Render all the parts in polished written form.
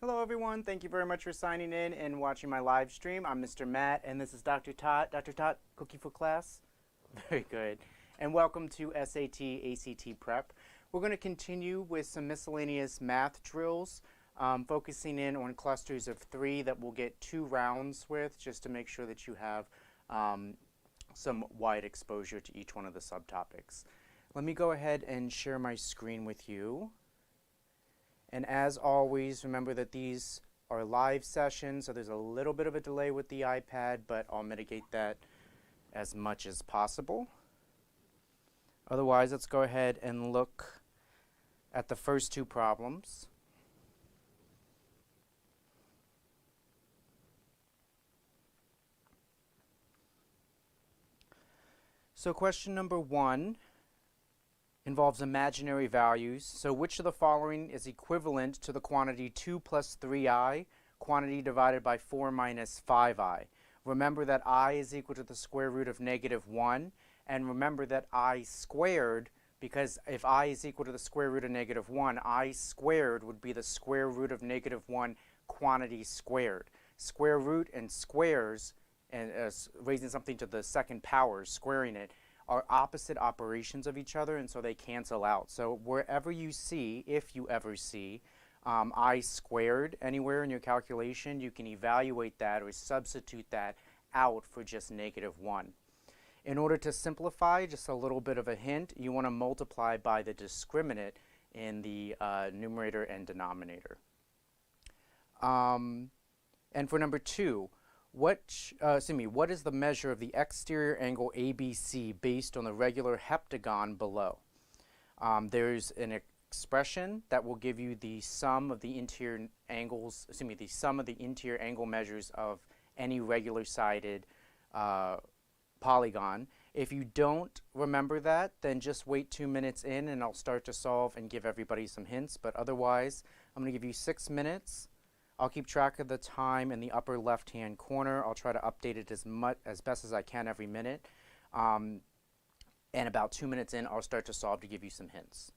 Hello everyone, thank you very much for signing in and watching my live stream. I'm Mr. Matt and this is Dr. Tot. Dr. Tot, cookie for class? Very good. And welcome to SAT ACT Prep. We're going to continue with some miscellaneous math drills, focusing in on clusters of 3 that we'll get 2 rounds with, just to make sure that you have some wide exposure to each one of the subtopics. Let me go ahead and share my screen with you. And as always, remember that these are live sessions, so there's a little bit of a delay with the iPad, but I'll mitigate that as much as possible. Otherwise, let's go ahead and look at the first 2 problems. So question number 1 involves imaginary values. So which of the following is equivalent to the quantity 2 plus 3i, quantity divided by 4 minus 5i? Remember that I is equal to the square root of -1, and remember that I squared, because if I is equal to the square root of -1, I squared would be the square root of -1 quantity squared. Square root and squares, and raising something to the second power, squaring it, are opposite operations of each other, and so they cancel out. So wherever you see, if you ever see, I squared anywhere in your calculation, you can evaluate that or substitute that out for just -1. In order to simplify, just a little bit of a hint, you want to multiply by the discriminant in the numerator and denominator. And for number 2, what is the measure of the exterior angle ABC based on the regular heptagon below? There's an expression that will give you the sum of the interior angles, the sum of the interior angle measures of any regular-sided polygon. If you don't remember that, then just wait 2 minutes in and I'll start to solve and give everybody some hints. But otherwise, I'm going to give you 6 minutes. I'll keep track of the time in the upper left-hand corner. I'll try to update it as best as I can every minute. And about 2 minutes in, I'll start to solve to give you some hints.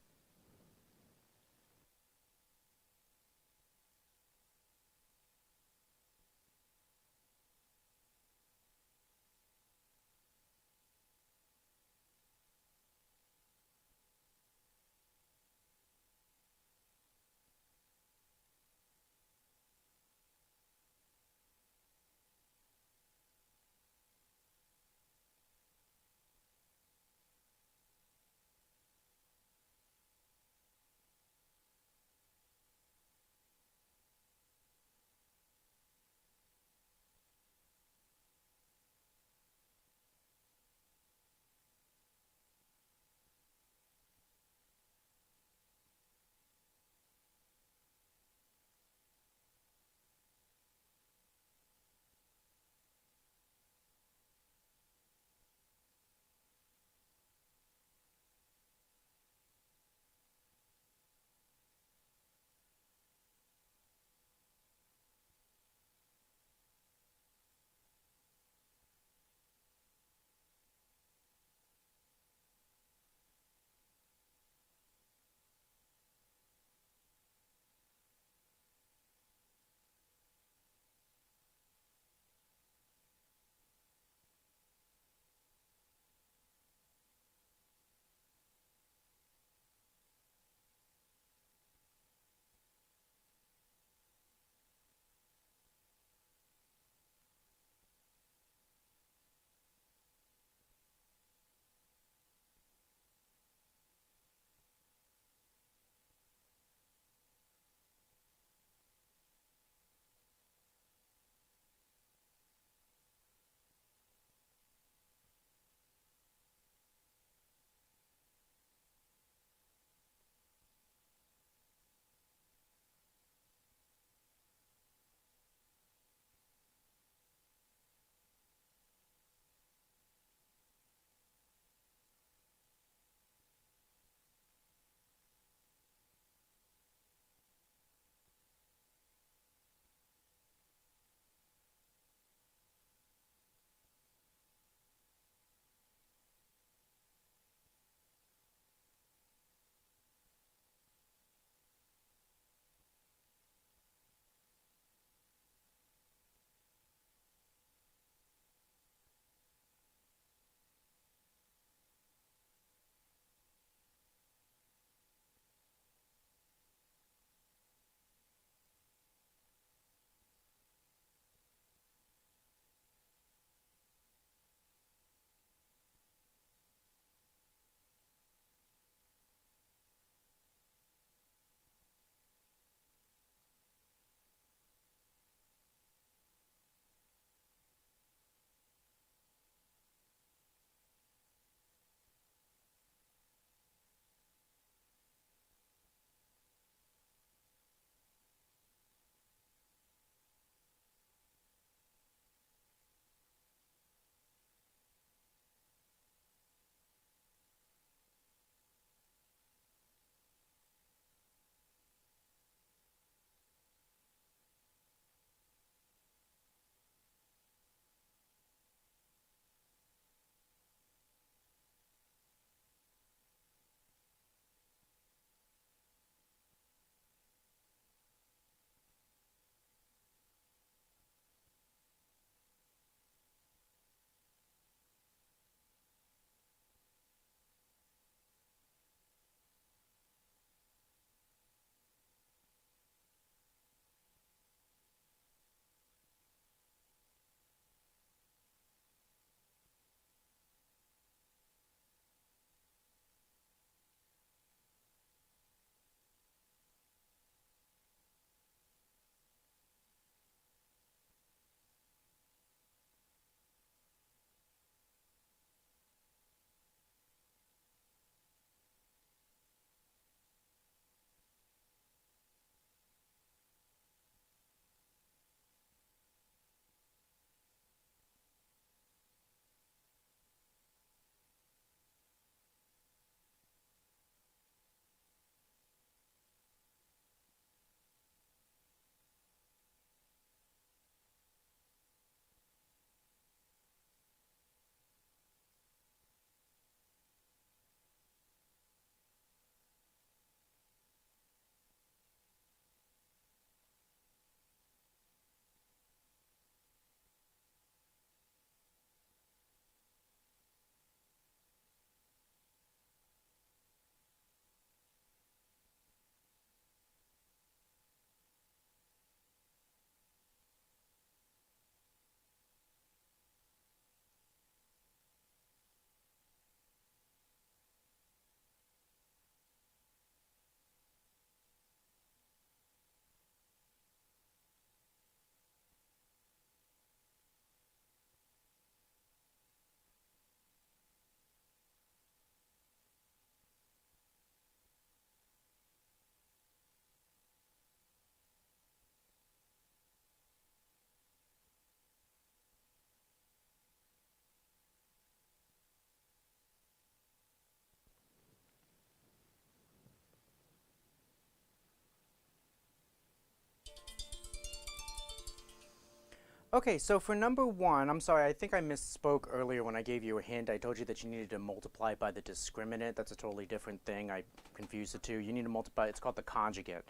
Okay, so for number one, I'm sorry, I think I misspoke earlier when I gave you a hint. I told you that you needed to multiply by the discriminant. That's a totally different thing. I confused the two. You need to multiply, it's called the conjugate.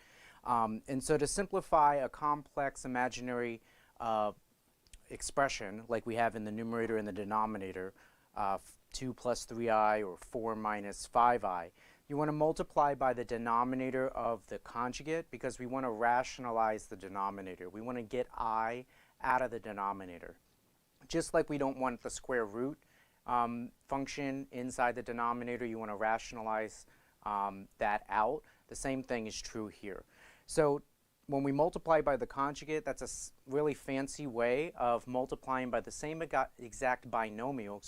And so to simplify a complex imaginary expression like we have in the numerator and the denominator, 2 plus 3i or 4 minus 5i, you want to multiply by the denominator of the conjugate because we want to rationalize the denominator. We want to get I out of the denominator. Just like we don't want the square root function inside the denominator, you want to rationalize that out. The same thing is true here. So when we multiply by the conjugate, that's a really fancy way of multiplying by the same exact binomial,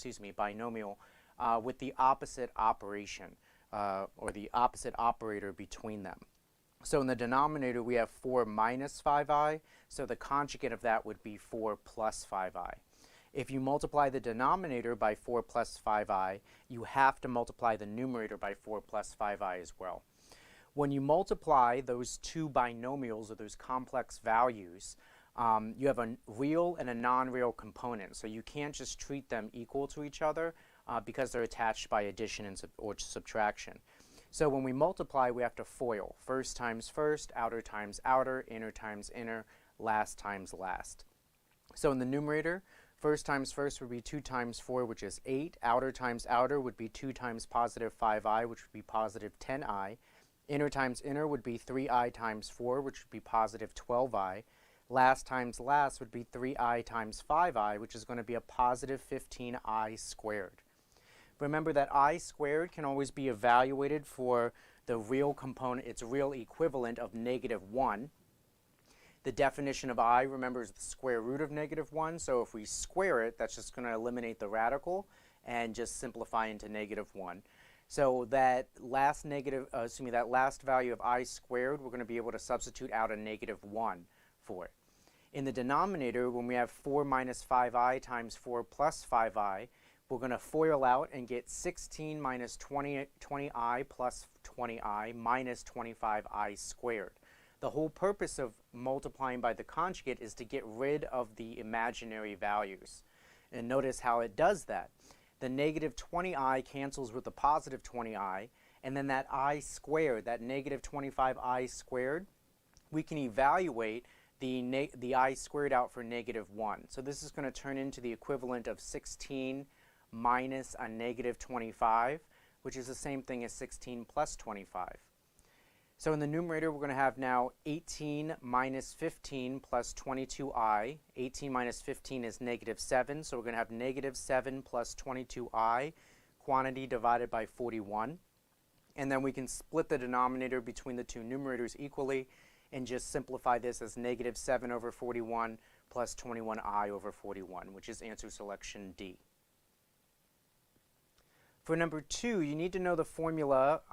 with the opposite operation or the opposite operator between them. So in the denominator, we have 4 minus 5i, so the conjugate of that would be 4 plus 5i. If you multiply the denominator by 4 plus 5i, you have to multiply the numerator by 4 plus 5i as well. When you multiply those two binomials or those complex values, you have a real and a non-real component. So you can't just treat them equal to each other because they're attached by addition or subtraction. So when we multiply, we have to FOIL. First times first, outer times outer, inner times inner, last times last. So in the numerator, first times first would be 2 times 4, which is 8. Outer times outer would be 2 times positive 5i, which would be positive 10i. Inner times inner would be 3i times 4, which would be positive 12i. Last times last would be 3i times 5i, which is going to be a positive 15i squared. Remember that I squared can always be evaluated for the real component, its real equivalent of -1. The definition of I, remember, is the square root of -1. So if we square it, that's just going to eliminate the radical and just simplify into -1. So that last that last value of I squared, we're going to be able to substitute out a -1 for it. In the denominator, when we have 4 minus 5i times 4 plus 5i, we're going to FOIL out and get 16 minus 20i plus 20i minus 25i squared. The whole purpose of multiplying by the conjugate is to get rid of the imaginary values. And notice how it does that. The negative 20i cancels with the positive 20i, and then that I squared, that negative 25i squared, we can evaluate the I squared out for -1. So this is going to turn into the equivalent of 16 minus a negative 25, which is the same thing as 16 plus 25. So in the numerator, we're going to have now 18 minus 15 plus 22i. 18 minus 15 is -7, so we're going to have -7 plus 22i, quantity divided by 41. And then we can split the denominator between the two numerators equally and just simplify this as -7 over 41 plus 21i over 41, which is answer selection D. For number 2, you need to know the formula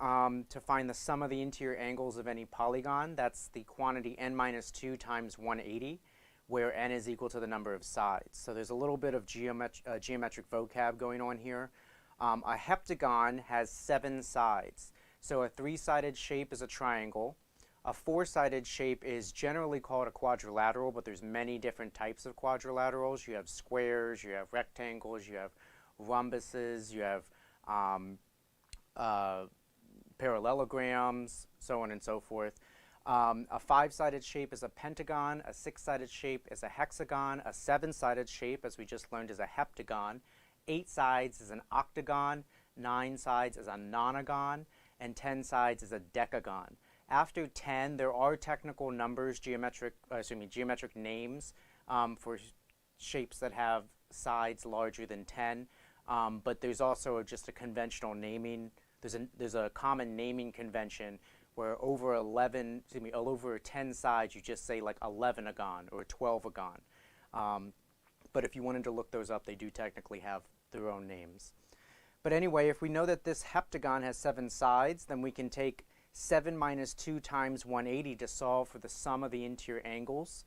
to find the sum of the interior angles of any polygon. That's the quantity n minus 2 times 180, where n is equal to the number of sides. So there's a little bit of geometric vocab going on here. A heptagon has 7 sides. So a 3-sided shape is a triangle. A 4-sided shape is generally called a quadrilateral, but there's many different types of quadrilaterals. You have squares, you have rectangles, you have rhombuses, you have parallelograms, so on and so forth. A 5-sided shape is a pentagon, a 6-sided shape is a hexagon, a 7-sided shape, as we just learned, is a heptagon, 8 sides is an octagon, 9 sides is a nonagon, and 10 sides is a decagon. After 10, there are technical numbers, geometric names for shapes that have sides larger than 10. But there's also just a conventional naming. There's a common naming convention where over 10 sides you just say like 11agon or 12agon. But if you wanted to look those up, they do technically have their own names. But anyway, if we know that this heptagon has 7 sides, then we can take 7 minus 2 times 180 to solve for the sum of the interior angles.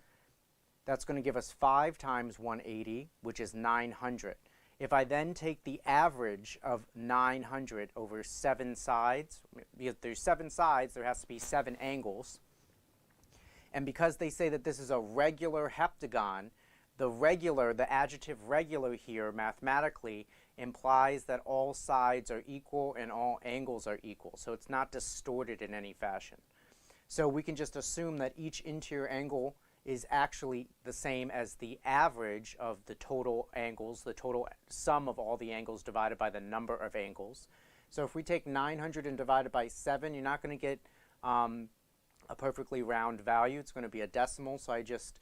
That's going to give us 5 times 180, which is 900. If I then take the average of 900 over 7 sides, because there's 7 sides, there has to be 7 angles. And because they say that this is a regular heptagon, the adjective regular here mathematically implies that all sides are equal and all angles are equal. So it's not distorted in any fashion. So we can just assume that each interior angle is actually the same as the average of the total angles, the total sum of all the angles divided by the number of angles. So if we take 900 and divide it by 7, you're not going to get a perfectly round value. It's going to be a decimal, so I just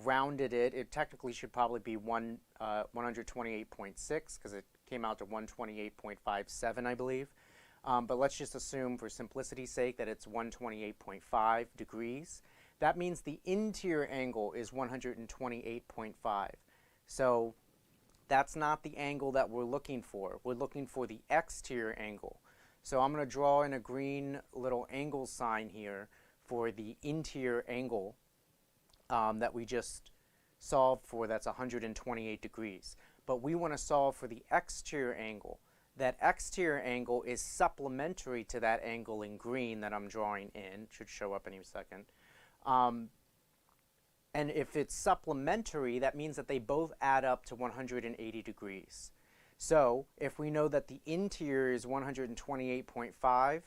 rounded it. It technically should probably be 128.6 because it came out to 128.57, I believe. But let's just assume for simplicity's sake that it's 128.5 degrees. That means the interior angle is 128.5. So that's not the angle that we're looking for. We're looking for the exterior angle. So I'm going to draw in a green little angle sign here for the interior angle that we just solved for. That's 128 degrees. But we want to solve for the exterior angle. That exterior angle is supplementary to that angle in green that I'm drawing in. It should show up any second. And if it's supplementary, that means that they both add up to 180 degrees. So if we know that the interior is 128.5,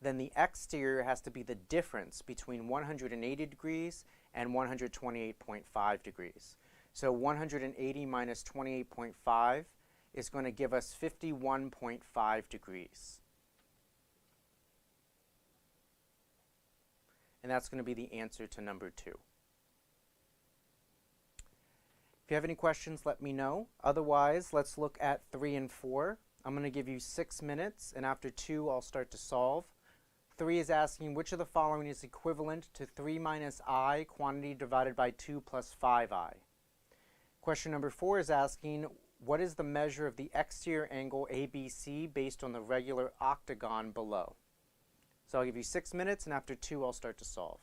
then the exterior has to be the difference between 180 degrees and 128.5 degrees. So 180 minus 28.5 is going to give us 51.5 degrees. And that's going to be the answer to number 2. If you have any questions, let me know. Otherwise, let's look at 3 and 4. I'm going to give you 6 minutes, and after 2, I'll start to solve. 3 is asking which of the following is equivalent to 3 minus I quantity divided by 2 plus 5i. Question number 4 is asking what is the measure of the exterior angle ABC based on the regular octagon below. So I'll give you 6 minutes, and after 2, I'll start to solve.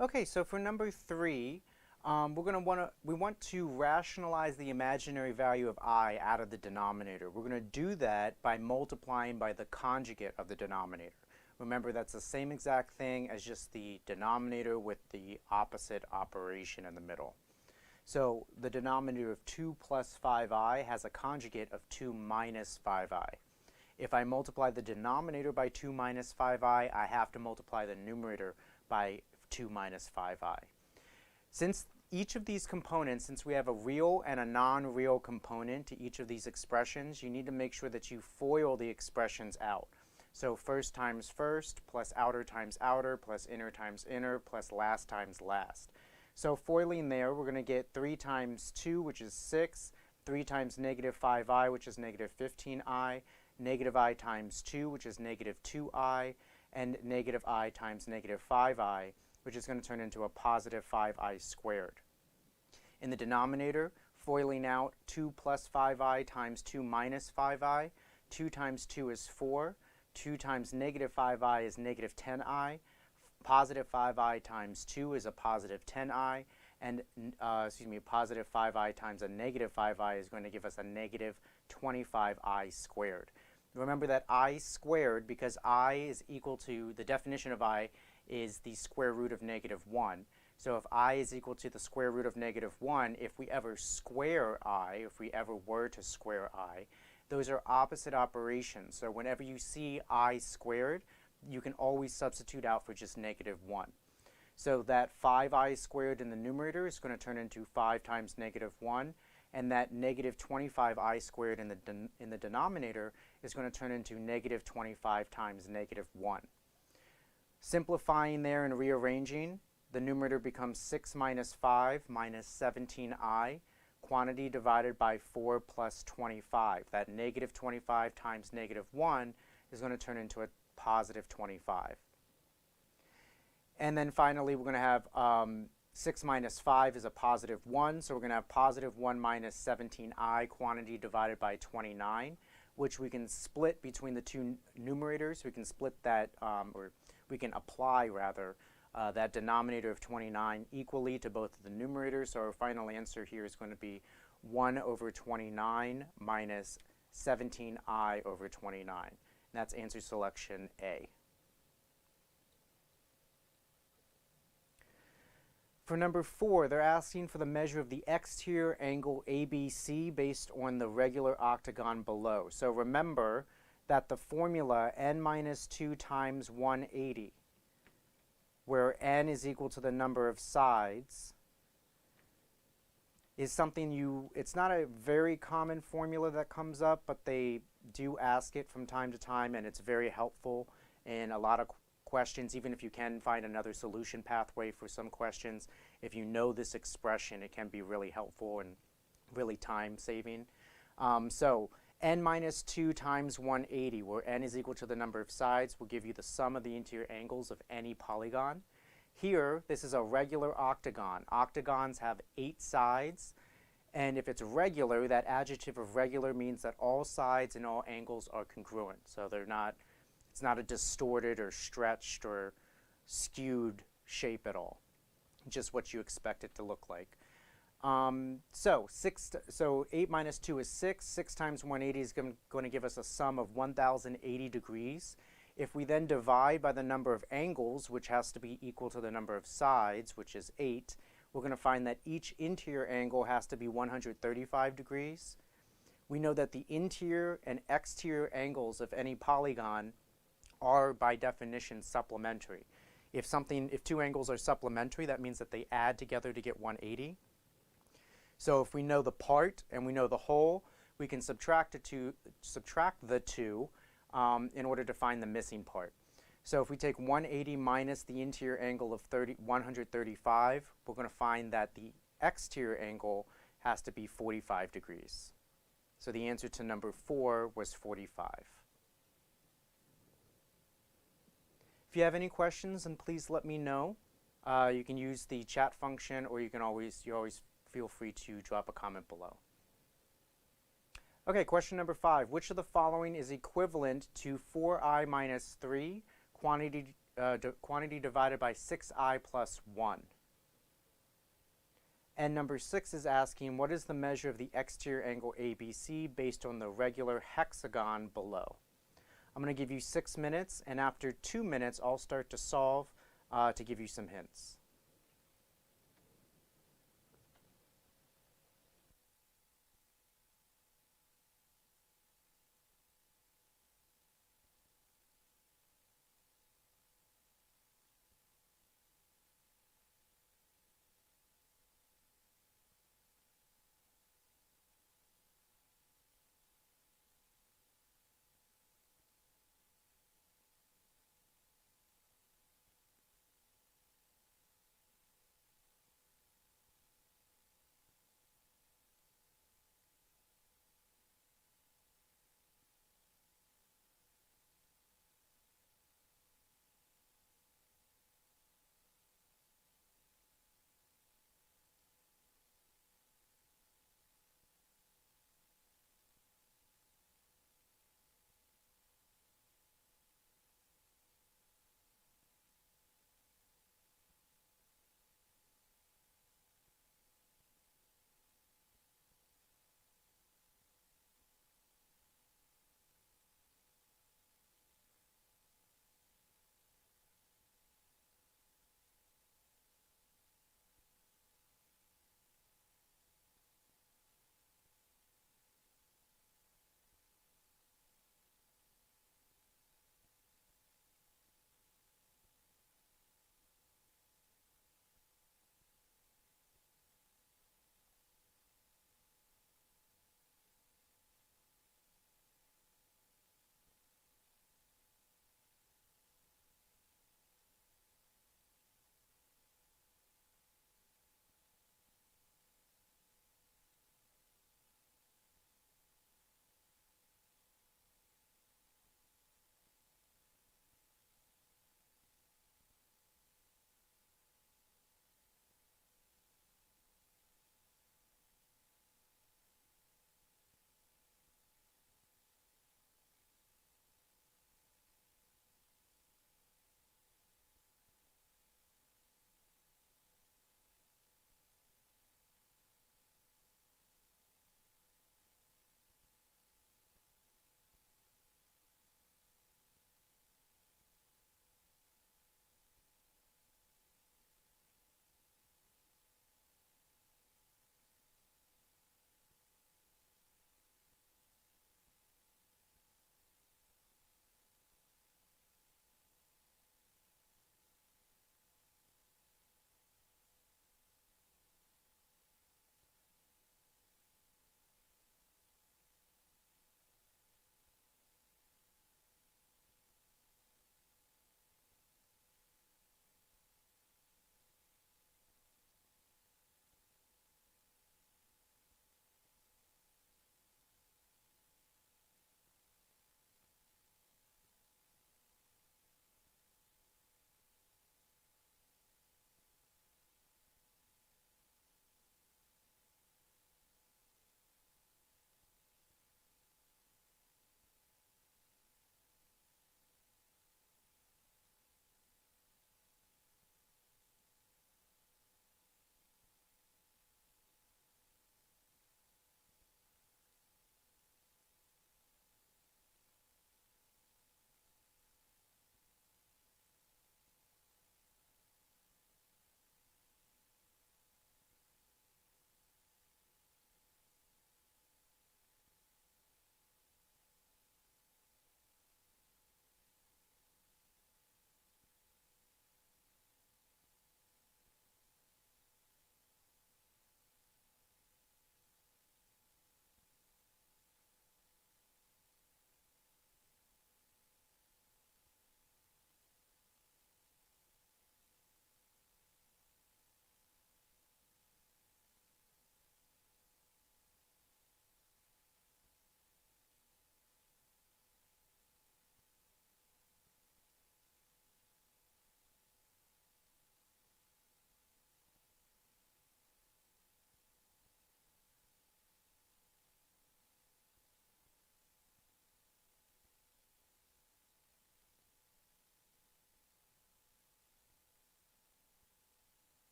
Okay, so for number 3, we want to rationalize the imaginary value of I out of the denominator. We're going to do that by multiplying by the conjugate of the denominator. Remember, that's the same exact thing as just the denominator with the opposite operation in the middle. So the denominator of 2 plus 5i has a conjugate of 2 minus 5i. If I multiply the denominator by 2 minus 5i, I have to multiply the numerator by 2 minus 5i. Since each of these components, since we have a real and a non-real component to each of these expressions, you need to make sure that you FOIL the expressions out. So first times first, plus outer times outer, plus inner times inner, plus last times last. So foiling there, we're going to get 3 times 2, which is 6, 3 times negative 5i, which is negative 15i, negative I times 2, which is negative 2i, and negative I times negative 5i, which is going to turn into a positive 5i squared. In the denominator, foiling out 2 plus 5i times 2 minus 5i, 2 times 2 is 4, 2 times negative 5i is negative 10i, positive 5i times 2 is a positive 10i, and positive 5i times a negative 5i is going to give us a negative 25i squared. Remember that I squared, because I is equal to, the definition of I is the square root of negative 1. So if I is equal to the square root of negative 1, if we ever square I, if we ever were to square I, those are opposite operations. So whenever you see I squared, you can always substitute out for just negative 1. So that 5i squared in the numerator is going to turn into 5 times negative 1, and that negative 25i squared in the denominator is going to turn into negative 25 times negative 1. Simplifying there and rearranging, the numerator becomes 6 minus 5 minus 17i, quantity divided by 4 plus 25. That negative 25 times negative 1 is going to turn into a positive 25. And then finally, we're going to have 6 minus 5 is a positive 1, so we're going to have positive 1 minus 17i, quantity divided by 29, which we can split between the two numerators. We can split that, or we can apply, rather, that denominator of 29 equally to both of the numerators. So our final answer here is going to be 1 over 29 minus 17i over 29. And that's answer selection A. For number 4, they're asking for the measure of the exterior angle ABC based on the regular octagon below. So remember that the formula n minus 2 times 180, where n is equal to the number of sides, is something it's not a very common formula that comes up, but they do ask it from time to time, and it's very helpful in a lot of questions. Even if you can find another solution pathway for some questions, if you know this expression, it can be really helpful and really time saving. So n minus 2 times 180, where n is equal to the number of sides, will give you the sum of the interior angles of any polygon. Here, this is a regular octagon. Octagons have 8 sides, and if it's regular, that adjective of regular means that all sides and all angles are congruent. So it's not a distorted or stretched or skewed shape at all, just what you expect it to look like. So 8 minus 2 is 6. 6 times 180 is going to give us a sum of 1080 degrees. If we then divide by the number of angles, which has to be equal to the number of sides, which is 8, we're going to find that each interior angle has to be 135 degrees. We know that the interior and exterior angles of any polygon are by definition supplementary. If 2 angles are supplementary, that means that they add together to get 180. So if we know the part and we know the whole, we can subtract the two in order to find the missing part. So if we take 180 minus the interior angle of 135, we're going to find that the exterior angle has to be 45 degrees. So the answer to number 4 was 45. If you have any questions, then please let me know. You can use the chat function, or you always feel free to drop a comment below. Okay, question number 5. Which of the following is equivalent to 4i minus 3, quantity quantity divided by 6i plus 1. And number 6 is asking, what is the measure of the exterior angle ABC based on the regular hexagon below? I'm going to give you 6 minutes, and after 2 minutes, I'll start to solve to give you some hints.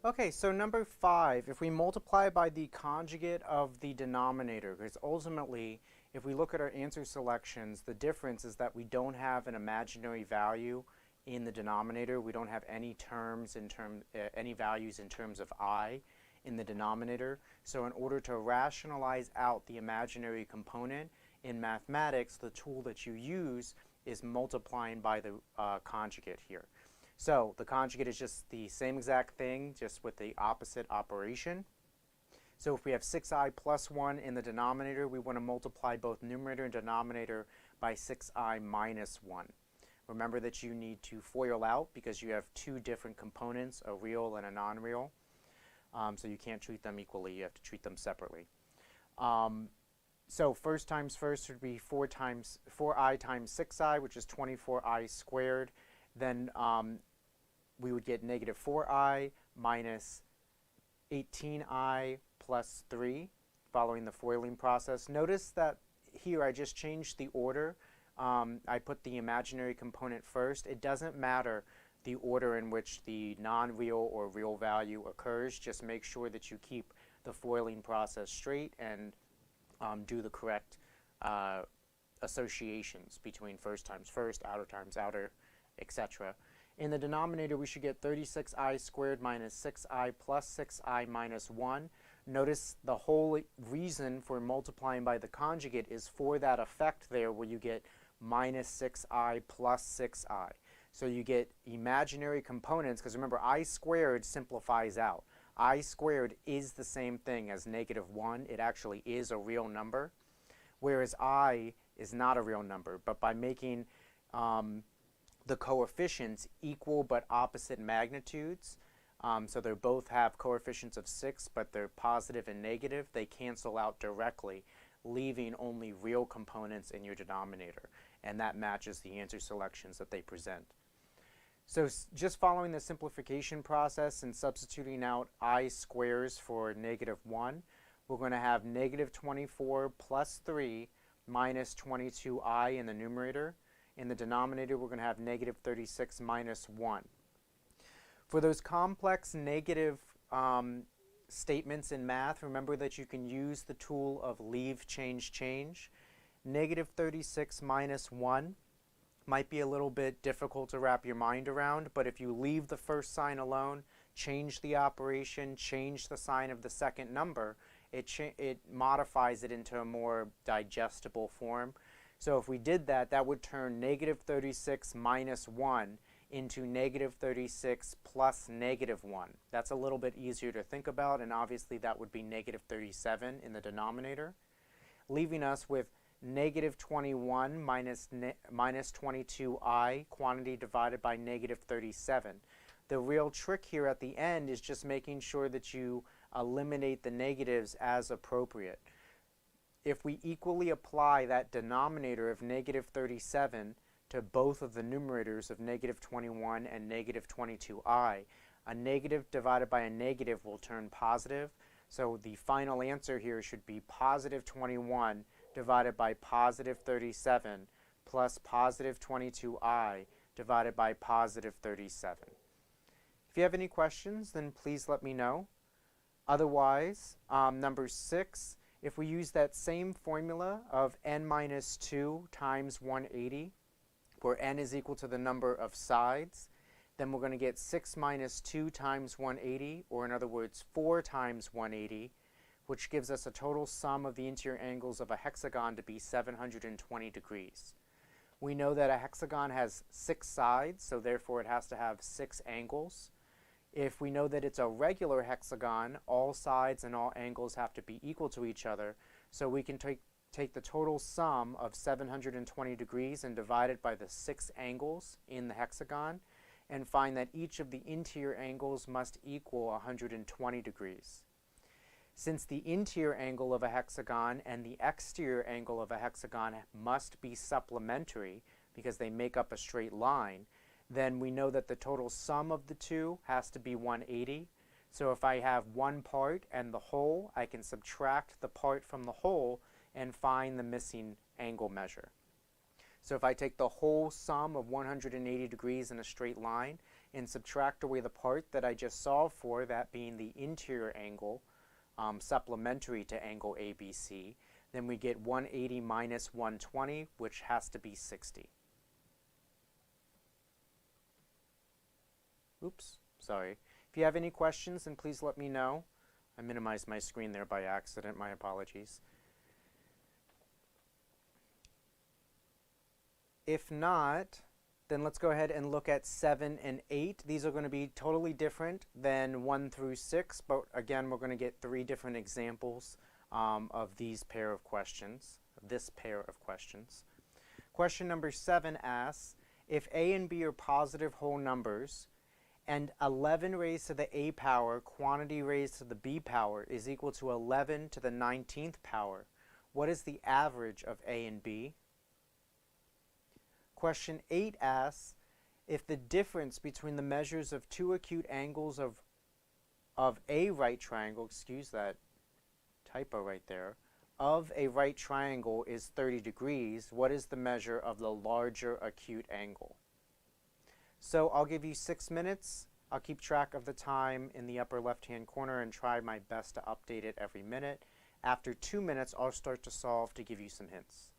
Okay, so number 5, if we multiply by the conjugate of the denominator, because ultimately, if we look at our answer selections, the difference is that we don't have an imaginary value in the denominator. We don't have any terms in any values in terms of I in the denominator. So in order to rationalize out the imaginary component in mathematics, the tool that you use is multiplying by the conjugate here. So the conjugate is just the same exact thing, just with the opposite operation. So if we have 6i plus 1 in the denominator, we want to multiply both numerator and denominator by 6i minus 1. Remember that you need to FOIL out because you have two different components, a real and a non-real. So you can't treat them equally, you have to treat them separately. So first times first would be 4i times 6i, which is 24i squared. Then we would get negative 4i minus 18i plus 3 following the FOILing process. Notice that here I just changed the order. I put the imaginary component first. It doesn't matter the order in which the non-real or real value occurs. Just make sure that you keep the FOILing process straight and do the correct associations between first times first, outer times outer, etc. In the denominator, we should get 36i squared minus 6i plus 6i minus 1. Notice the whole reason for multiplying by the conjugate is for that effect there where you get minus 6i plus 6i. So you get imaginary components, because remember, I squared simplifies out. I squared is the same thing as negative 1. It actually is a real number, whereas I is not a real number. But by making the coefficients equal but opposite magnitudes, so they both have coefficients of 6, but they're positive and negative, they cancel out directly, leaving only real components in your denominator. And that matches the answer selections that they present. So just following the simplification process and substituting out I squares for negative 1, we're going to have negative 24 plus 3 minus 22i in the numerator. In the denominator, we're going to have negative 36 minus 1. For those complex negative statements in math, remember that you can use the tool of leave, change, change. Negative 36 minus 1 might be a little bit difficult to wrap your mind around, but if you leave the first sign alone, change the operation, change the sign of the second number, it modifies it into a more digestible form. So if we did that, that would turn negative 36 minus 1 into negative 36 plus negative 1. That's a little bit easier to think about, and obviously that would be negative 37 in the denominator, leaving us with negative 21 minus 22i, quantity divided by negative 37. The real trick here at the end is just making sure that you eliminate the negatives as appropriate. If we equally apply that denominator of negative 37 to both of the numerators of negative 21 and negative 22i, a negative divided by a negative will turn positive. So the final answer here should be positive 21 divided by positive 37 plus positive 22i divided by positive 37. If you have any questions, then please let me know. Otherwise, number 6, if we use that same formula of n minus 2 times 180, where n is equal to the number of sides, then we're going to get 6 minus 2 times 180, or in other words, 4 times 180, which gives us a total sum of the interior angles of a hexagon to be 720 degrees. We know that a hexagon has 6 sides, so therefore it has to have 6 angles. If we know that it's a regular hexagon, all sides and all angles have to be equal to each other, so we can take the total sum of 720 degrees and divide it by the 6 angles in the hexagon, and find that each of the interior angles must equal 120 degrees. Since the interior angle of a hexagon and the exterior angle of a hexagon must be supplementary because they make up a straight line, then we know that the total sum of the two has to be 180. So if I have one part and the whole, I can subtract the part from the whole and find the missing angle measure. So if I take the whole sum of 180 degrees in a straight line, and subtract away the part that I just solved for, that being the interior angle, supplementary to angle ABC, then we get 180 minus 120, which has to be 60. Oops, sorry. If you have any questions, then please let me know. I minimized my screen there by accident, my apologies. If not, then let's go ahead and look at 7 and 8. These are going to be totally different than 1 through 6, but again, we're going to get 3 different examples of these pair of questions, this pair of questions. Question number 7 asks, if a and b are positive whole numbers, and 11 raised to the a power, quantity raised to the b power, is equal to 11 to the 19th power, what is the average of a and b? Question 8 asks, if the difference between the measures of 2 acute angles of a right triangle, excuse that typo right there, of a right triangle is 30 degrees, what is the measure of the larger acute angle? So I'll give you 6 minutes. I'll keep track of the time in the upper left-hand corner and try my best to update it every minute. After 2 minutes, I'll start to solve to give you some hints.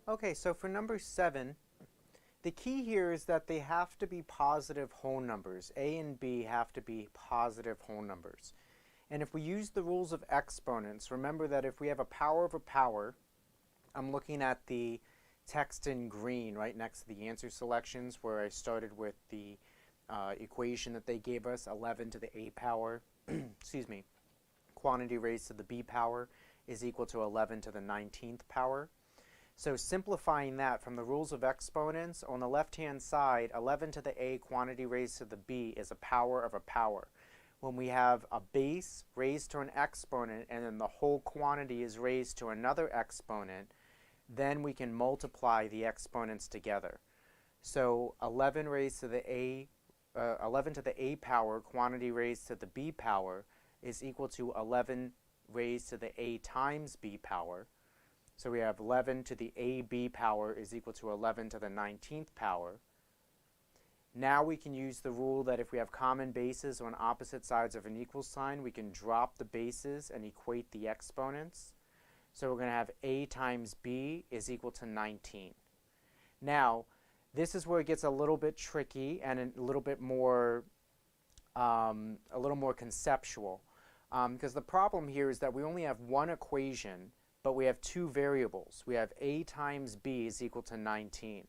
Okay, so for number 7, the key here is that they have to be positive whole numbers. A and B have to be positive whole numbers. And if we use the rules of exponents, remember that if we have a power of a power, I'm looking at the text in green right next to the answer selections where I started with the equation that they gave us, 11 to the A power, excuse me, quantity raised to the B power is equal to 11 to the 19th power. So simplifying that from the rules of exponents, on the left-hand side, 11 to the A quantity raised to the B is a power of a power. When we have a base raised to an exponent and then the whole quantity is raised to another exponent, then we can multiply the exponents together. So 11 raised to the A, 11 to the A power quantity raised to the B power is equal to 11 raised to the A times B power. So we have 11 to the AB power is equal to 11 to the 19th power. Now we can use the rule that if we have common bases on opposite sides of an equal sign, we can drop the bases and equate the exponents. So we're going to have A times B is equal to 19. Now, this is where it gets a little bit tricky and a little bit more, conceptual. Because the problem here is that we only have one equation, but we have two variables. We have A times B is equal to 19.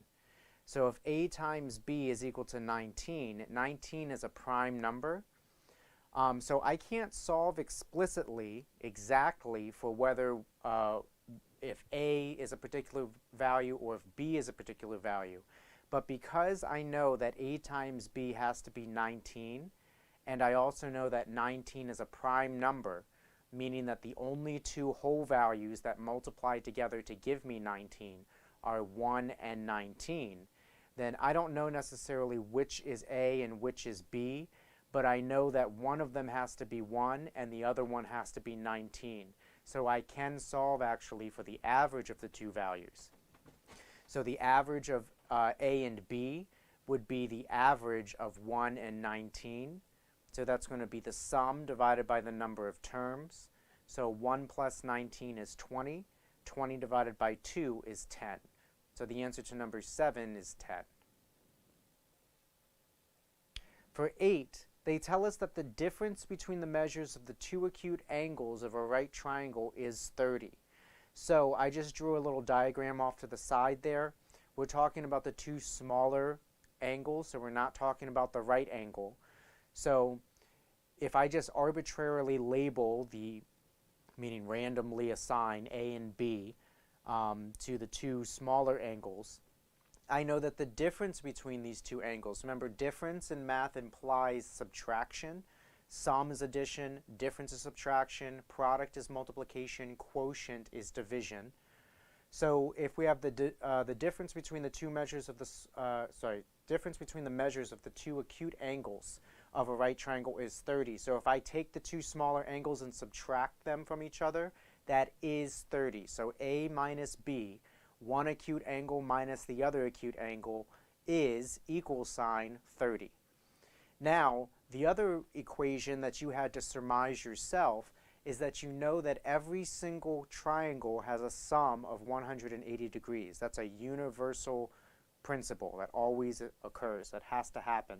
So if A times B is equal to 19, 19 is a prime number. So I can't solve explicitly exactly for whether if A is a particular value or if B is a particular value. But because I know that A times B has to be 19, and I also know that 19 is a prime number, meaning that the only two whole values that multiply together to give me 19 are 1 and 19, then I don't know necessarily which is A and which is B, but I know that one of them has to be 1 and the other one has to be 19. So I can solve actually for the average of the two values. So the average of A and B would be the average of 1 and 19. So that's going to be the sum divided by the number of terms. So 1 plus 19 is 20. 20 divided by 2 is 10. So the answer to number 7 is 10. For 8, they tell us that the difference between the measures of the two acute angles of a right triangle is 30. So I just drew a little diagram off to the side there. We're talking about the two smaller angles, so we're not talking about the right angle. So if I just arbitrarily label meaning randomly assign A and B to the two smaller angles, I know that the difference between these two angles, remember difference in math implies subtraction, sum is addition, difference is subtraction, product is multiplication, quotient is division. So if we have the difference between the two measures of difference between the measures of the two acute angles of a right triangle is 30. So if I take the two smaller angles and subtract them from each other, that is 30. So A minus B, one acute angle minus the other acute angle, is equal sign 30. Now, the other equation that you had to surmise yourself is that you know that every single triangle has a sum of 180 degrees. That's a universal principle that always occurs, that has to happen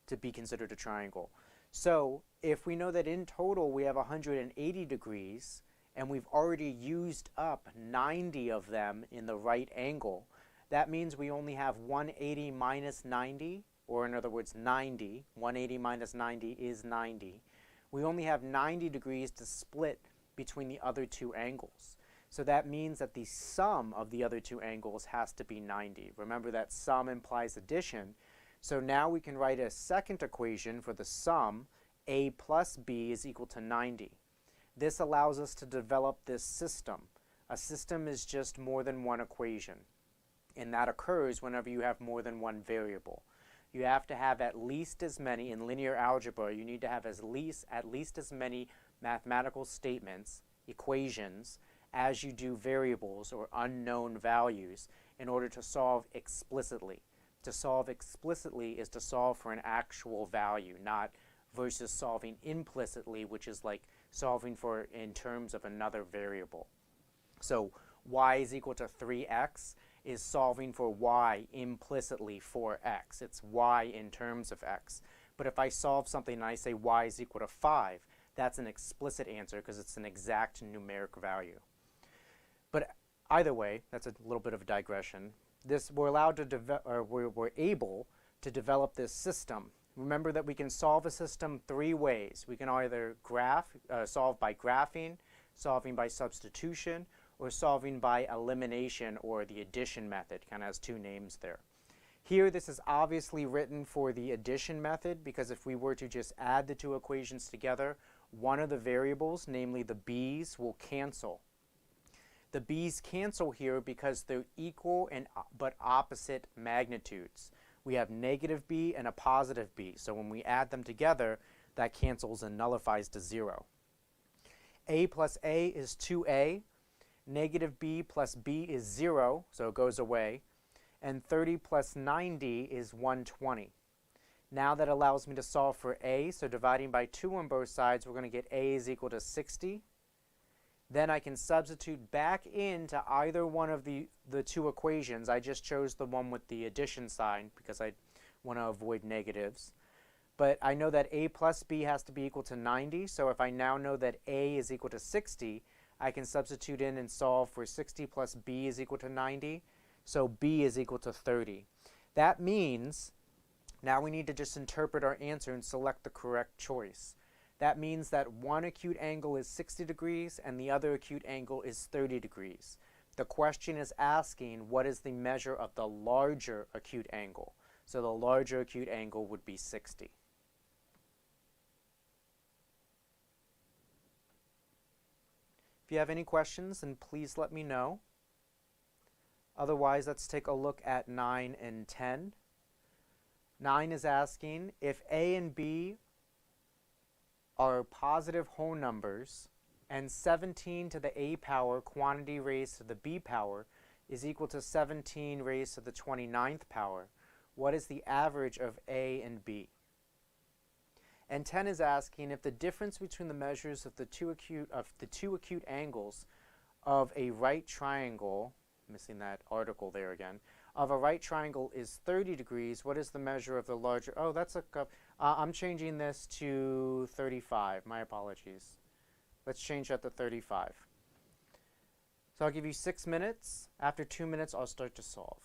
to be considered a triangle. So if we know that in total we have 180 degrees and we've already used up 90 of them in the right angle, that means we only have 180 minus 90, or in other words 90. 180 minus 90 is 90. We only have 90 degrees to split between the other two angles. So that means that the sum of the other two angles has to be 90. Remember that sum implies addition. So now we can write a second equation for the sum, A plus B is equal to 90. This allows us to develop this system. A system is just more than one equation, and that occurs whenever you have more than one variable. You have to have at least as many, in linear algebra, you need to have at least as many mathematical statements, equations, as you do variables or unknown values in order to solve explicitly. To solve explicitly is to solve for an actual value, not versus solving implicitly, which is like solving for in terms of another variable. So y is equal to 3x is solving for y implicitly for x. It's y in terms of x. But if I solve something and I say y is equal to 5, that's an explicit answer because it's an exact numeric value. But either way, that's a little bit of a digression. We're able to develop this system. Remember that we can solve a system three ways. We can either solve by graphing, solving by substitution, or solving by elimination or the addition method. Kind of has two names there. Here, this is obviously written for the addition method because if we were to just add the two equations together, one of the variables, namely the b's, will cancel. The b's cancel here because they're equal but opposite magnitudes. We have negative b and a positive b, so when we add them together, that cancels and nullifies to 0. A plus a is 2a. Negative b plus b is 0, so it goes away. And 30 plus 90 is 120. Now that allows me to solve for a, so dividing by 2 on both sides, we're going to get a is equal to 60. Then I can substitute back into either one of the two equations. I just chose the one with the addition sign because I want to avoid negatives. But I know that a plus b has to be equal to 90, so if I now know that a is equal to 60, I can substitute in and solve for 60 plus b is equal to 90, so b is equal to 30. That means now we need to just interpret our answer and select the correct choice. That means that one acute angle is 60 degrees and the other acute angle is 30 degrees. The question is asking what is the measure of the larger acute angle. So the larger acute angle would be 60. If you have any questions, then please let me know. Otherwise, let's take a look at 9 and 10. 9 is asking if a and b are positive whole numbers and 17 to the a power quantity raised to the b power is equal to 17 raised to the 29th power, what is the average of a and b? And 10 is asking if the difference between the measures of the two acute angles of a right triangle, missing that article there again, of a right triangle is 30 degrees, what is the measure of the larger, oh, that's a, I'm changing this to 35, my apologies. Let's change that to 35. So I'll give you 6 minutes. After 2 minutes, I'll start to solve.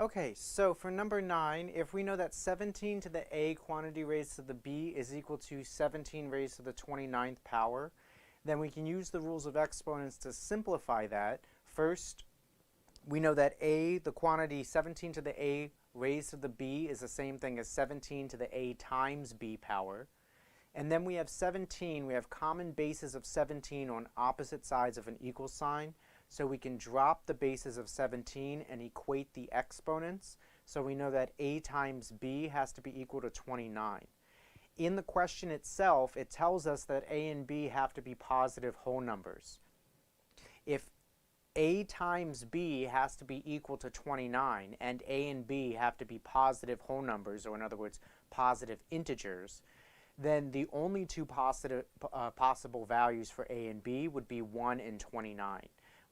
Okay, so for number 9, if we know that 17 to the a quantity raised to the b is equal to 17 raised to the 29th power, then we can use the rules of exponents to simplify that. First, we know that a, the quantity 17 to the a raised to the b, is the same thing as 17 to the a times b power. And then we have 17, we have common bases of 17 on opposite sides of an equal sign. So we can drop the bases of 17 and equate the exponents. So we know that a times b has to be equal to 29. In the question itself, it tells us that a and b have to be positive whole numbers. If a times b has to be equal to 29 and a and b have to be positive whole numbers, or in other words, positive integers, then the only two possible values for a and b would be 1 and 29.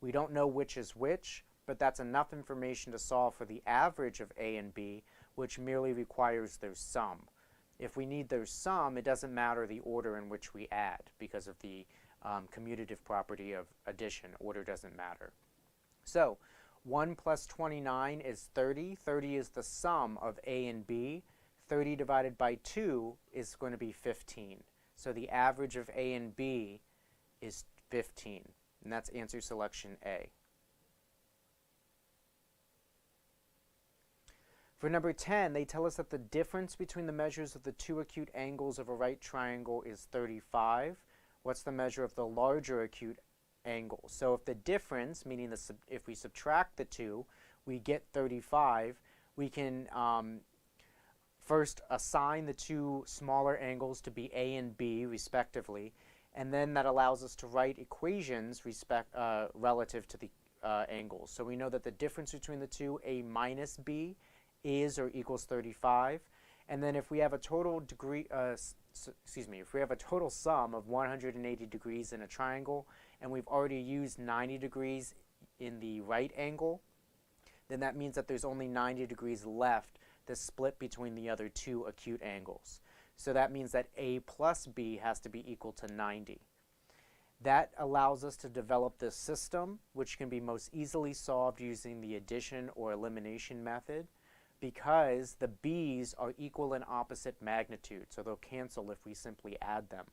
We don't know which is which, but that's enough information to solve for the average of a and b, which merely requires their sum. If we need their sum, it doesn't matter the order in which we add because of the commutative property of addition. Order doesn't matter. So 1 plus 29 is 30. 30 is the sum of a and b. 30 divided by 2 is going to be 15. So the average of a and b is 15. And that's answer selection A. For number 10, they tell us that the difference between the measures of the two acute angles of a right triangle is 35. What's the measure of the larger acute angle? So if the difference, meaning if we subtract the two, we get 35, we can first assign the two smaller angles to be A and B respectively, and then that allows us to write equations relative to the angles. So we know that the difference between the two, A minus B, is or equals 35. And then if we have a total if we have a total sum of 180 degrees in a triangle, and we've already used 90 degrees in the right angle, then that means that there's only 90 degrees left to split between the other two acute angles. So that means that A plus B has to be equal to 90. That allows us to develop this system, which can be most easily solved using the addition or elimination method, because the B's are equal and opposite magnitude, so they'll cancel if we simply add them.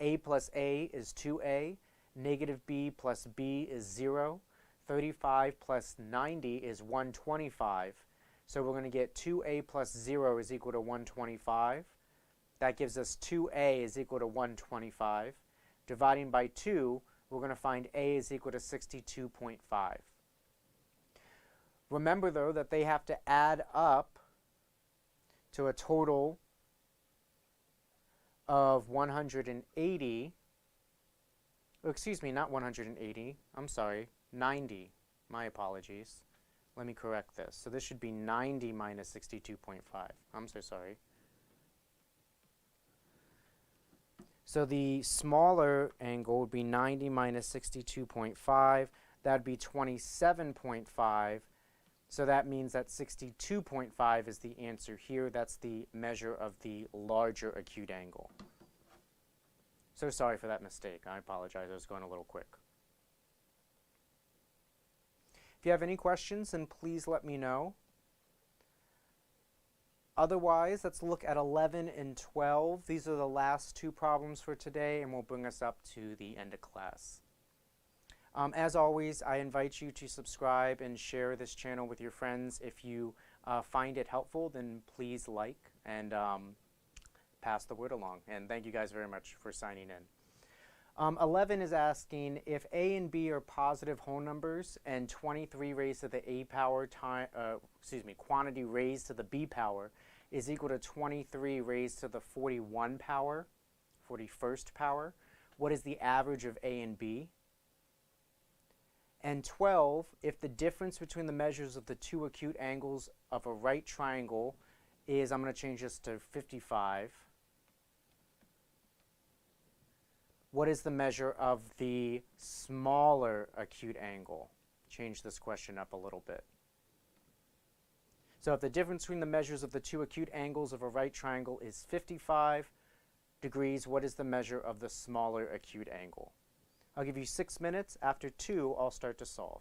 A plus A is 2A, negative B plus B is 0, 35 plus 90 is 125, so we're going to get 2A plus 0 is equal to 125. That gives us 2A is equal to 125. Dividing by 2, we're going to find A is equal to 62.5. Remember, though, that they have to add up to a total of 180. Oh, excuse me, not 180. I'm sorry, 90. My apologies. Let me correct this. So this should be 90 minus 62.5. I'm so sorry. So the smaller angle would be 90 minus 62.5. That would be 27.5. So that means that 62.5 is the answer here. That's the measure of the larger acute angle. So sorry for that mistake. I apologize. I was going a little quick. If you have any questions, then please let me know. Otherwise, let's look at 11 and 12. These are the last two problems for today, and will bring us up to the end of class. As always, I invite you to subscribe and share this channel with your friends. If you find it helpful, then please like and pass the word along. And thank you guys very much for signing in. 11 is asking if A and B are positive whole numbers and 23 raised to the A power quantity raised to the B power is equal to 23 raised to the 41st power. What is the average of A and B? And 12, if the difference between the measures of the two acute angles of a right triangle is, I'm going to change this to 55, what is the measure of the smaller acute angle? Change this question up a little bit. So if the difference between the measures of the two acute angles of a right triangle is 55 degrees, what is the measure of the smaller acute angle? I'll give you 6 minutes. After 2, I'll start to solve.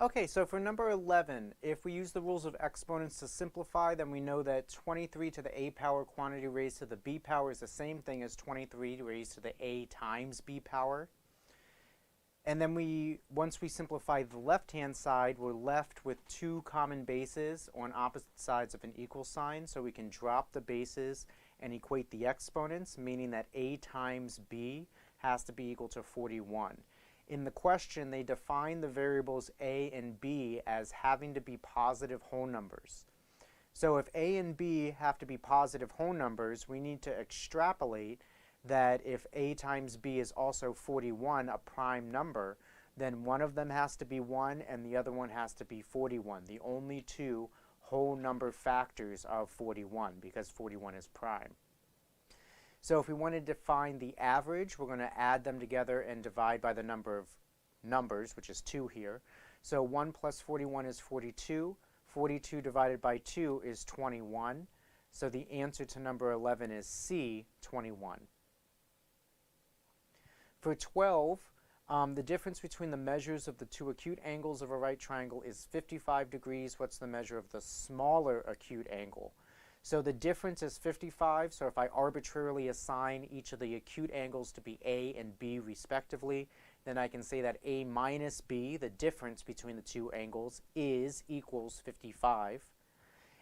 Okay, so for number 11, if we use the rules of exponents to simplify, then we know that 23 to the a power quantity raised to the b power is the same thing as 23 raised to the a times b power. And then once we simplify the left-hand side, we're left with two common bases on opposite sides of an equal sign. So we can drop the bases and equate the exponents, meaning that a times b has to be equal to 41. In the question, they define the variables a and b as having to be positive whole numbers. So if a and b have to be positive whole numbers, we need to extrapolate that if a times b is also 41, a prime number, then one of them has to be 1 and the other one has to be 41, the only two whole number factors of 41, because 41 is prime. So if we wanted to find the average, we're going to add them together and divide by the number of numbers, which is 2 here. So 1 plus 41 is 42. 42 divided by 2 is 21. So the answer to number 11 is C, 21. For 12, the difference between the measures of the two acute angles of a right triangle is 55 degrees. What's the measure of the smaller acute angle? So the difference is 55, so if I arbitrarily assign each of the acute angles to be A and B respectively, then I can say that A minus B, the difference between the two angles, equals 55.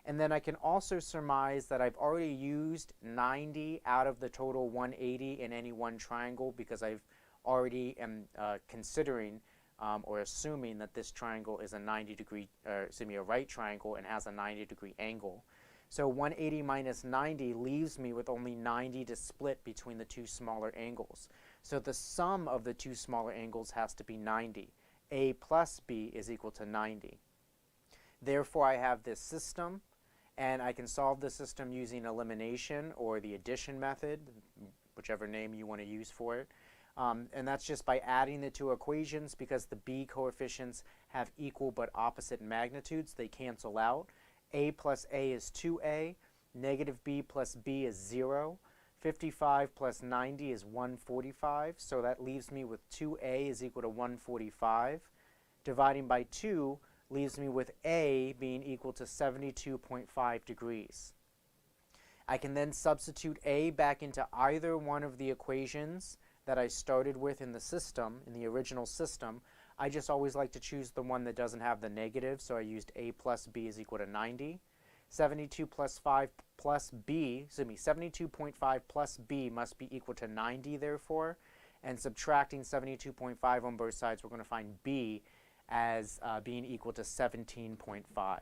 And then I can also surmise that I've already used 90 out of the total 180 in any one triangle, because I've already am considering or assuming that this triangle is a a right triangle and has a 90-degree angle. So 180 minus 90 leaves me with only 90 to split between the two smaller angles. So the sum of the two smaller angles has to be 90. A plus B is equal to 90. Therefore, I have this system, and I can solve the system using elimination or the addition method, whichever name you want to use for it. And that's just by adding the two equations, because the B coefficients have equal but opposite magnitudes. They cancel out. A plus A is 2A, negative B plus B is 0, 55 plus 90 is 145, so that leaves me with 2A is equal to 145. Dividing by 2 leaves me with A being equal to 72.5 degrees. I can then substitute A back into either one of the equations that I started with in the system, in the original system. I just always like to choose the one that doesn't have the negative, so I used A plus B is equal to 90. 72 plus 5 plus B, 72.5 plus B must be equal to 90, therefore. And subtracting 72.5 on both sides, we're going to find B as being equal to 17.5.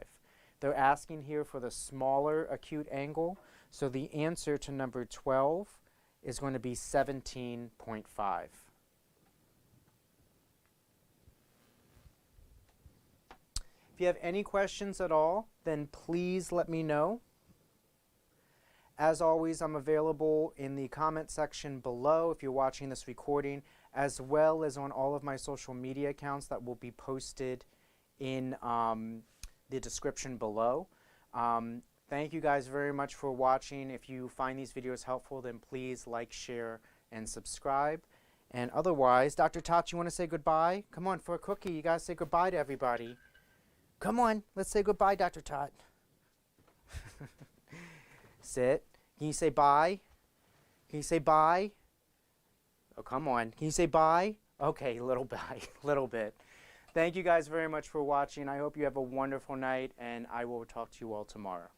They're asking here for the smaller acute angle, so the answer to number 12 is going to be 17.5. If you have any questions at all, then please let me know. As always, I'm available in the comment section below if you're watching this recording, as well as on all of my social media accounts that will be posted in the description below. Thank you guys very much for watching. If you find these videos helpful, then please like, share, and subscribe. And otherwise, Dr. Tot, you want to say goodbye? Come on, for a cookie, you guys say goodbye to everybody. Come on, let's say goodbye, Dr. Tot. Sit. Can you say bye? Can you say bye? Oh, come on. Can you say bye? Okay, little bye, little bit. Thank you guys very much for watching. I hope you have a wonderful night, and I will talk to you all tomorrow.